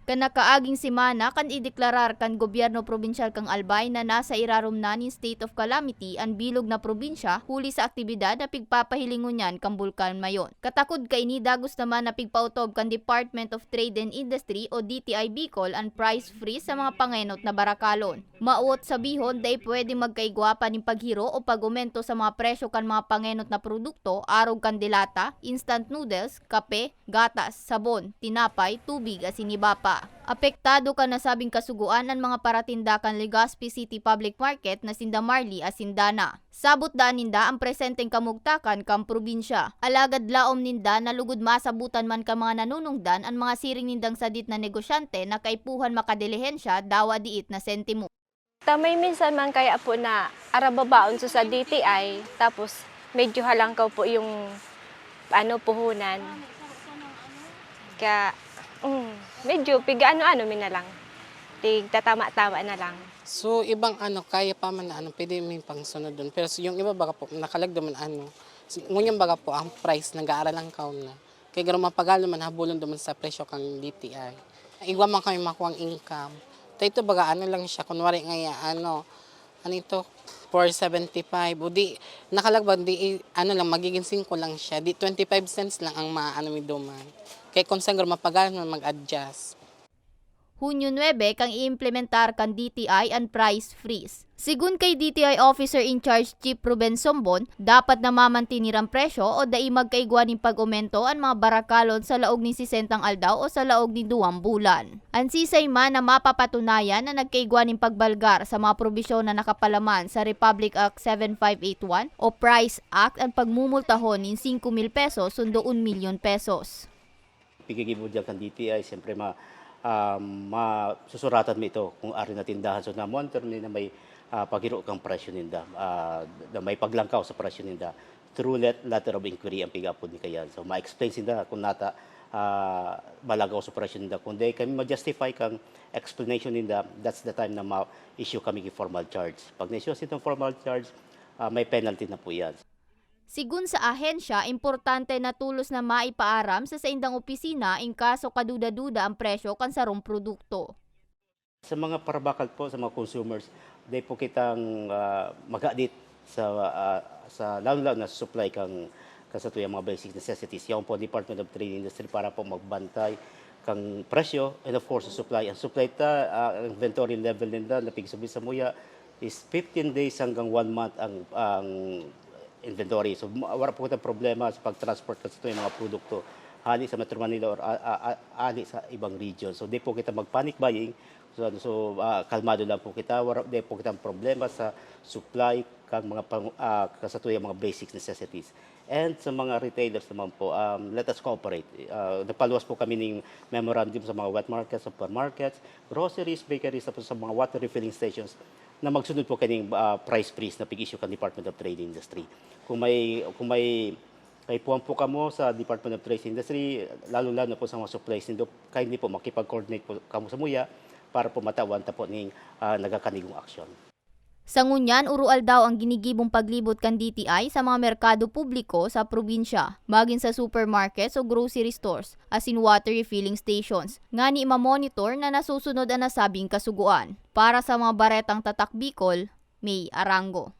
Kanakaaging semana kan ideklarar kan gobyerno probinsyal kang Albay na nasa irarom na ni state of calamity ang bilog na probinsya huli sa aktibidad na pigpapahilingon niyan kang bulkan mayon. Katakod kay ni dagos naman na pigpautob kan Department of Trade and Industry o DTI Bicol ang price freeze sa mga pangenot na barakalon. Mauot sabihon day pwede magkaigwa pa ning paghiro o pagumento sa mga presyo kan mga pangenot na produkto arog kan dilata, instant noodles, kape, gatas, sabon, tinapay, tubig at sinibapa. Apektado ka na sabing kasuguan ang mga paratinda kan Legazpi City Public Market na Sinda Marley at Sindana. Sabot daan ninda ang presenteng kamugtakan kang probinsya. Alagad laom ninda na lugod masabutan man ka mga nanunungdan ang mga siring nindang sadit na negosyante na kaipuhan makadilihensya dawa diit na sentimo. Tamay minsan man kaya po na arababaon sa DTI tapos medyo halangkaw po yung puhunan. Kaya medyo pigaano-ano min na lang. Tatama-tama na lang. So ibang kaya pa man na pwede may pangsunod doon. Pero yung iba baga po nakalag naman ngunyan baga po ang price nag-aaral lang kaon na. Kaya gano'n mapagalo man habulon naman sa presyo kang DTI. Igwa man kami makuha ang income. Ito baga lang siya kunwari nga ito 475 o di nakalagban di lang magiging 5 lang siya. Di 25 cents lang ang mi duman. Kaya kung saan mapagalan man mag-adjust. Hunyo 9 kang i-implementar kan DTI ang price freeze. Sigun kay DTI Officer in Charge Chief Ruben Sombon, dapat na mamantinir ang presyo o dai magkaigwa ning pag-aumento ang mga barakalon sa laog ni 60 aldaw o sa laog ni 2 bulan. Ang sisay man na mapapatunayan na nagkaigwa ning pagbalgar sa mga probisyon na nakapalaman sa Republic Act 7581 o Price Act ang pagmumultahon ning 5,000 pesos sundo 1 milyon pesos. Pigigibod dyan kan DTI, siyempre masusuratan mo ito kung ari na tindahan. So na-monitor na may paghiro kang presyo ninda, na may paglangkaw sa presyo ninda. Through letter of inquiry ang pigapod ni kayan. So ma-explain sinda kung nata malagaw sa presyo ninda. Kung di kami ma-justify kang explanation ninda, that's the time na ma-issue kami formal charge. Pag na-issue itong formal charge, may penalty na po yan. Sigun sa ahensya, importante na tulos na maipaaram sa indang opisina in kaso kaduda-duda ang presyo kan sarong produkto. Sa mga parabakal po, sa mga consumers, di po kitang mag-audit sa lalo-lalo na supply kang kasatuyang mga basic necessities. Yan po Department of Trade and Industry para po magbantay kang presyo and of course supply. Ang supply inventory level nila, lapig sabi sa muya, is 15 days hanggang 1 month ang inventory. So wala po kitang problema sa pag-transport kasi ito yung mga produkto hali sa Metro Manila or hali sa ibang region. So di po kita mag-panic buying. So kalmado lang po kita. Wala di po kitang problema sa supply kang mga kasatuyang mga basic necessities. And sa mga retailers naman po, let us cooperate. Nagpaluwas po kami ng memorandum sa mga wet markets, supermarkets, groceries, bakeries, tapos sa mga water refilling stations na magsunod po kaning price freeze na pig-issue kan Department of Trade and Industry. Kung may puwan po kamo sa Department of Trade and Industry, lalo-lalo na po sa mga supplies nindo, kaya hindi po makipag-coordinate po kamo sa muya para po matawan po ning nagakanigong aksyon. Sa ngunyan, urual daw ang ginigibong paglibot kan DTI sa mga merkado publiko sa probinsya, maging sa supermarkets o grocery stores, as in water refilling stations. Ngani ma-monitor na nasusunod ang nasabing kasuguan. Para sa mga baretang tatak Bicol, May Arango.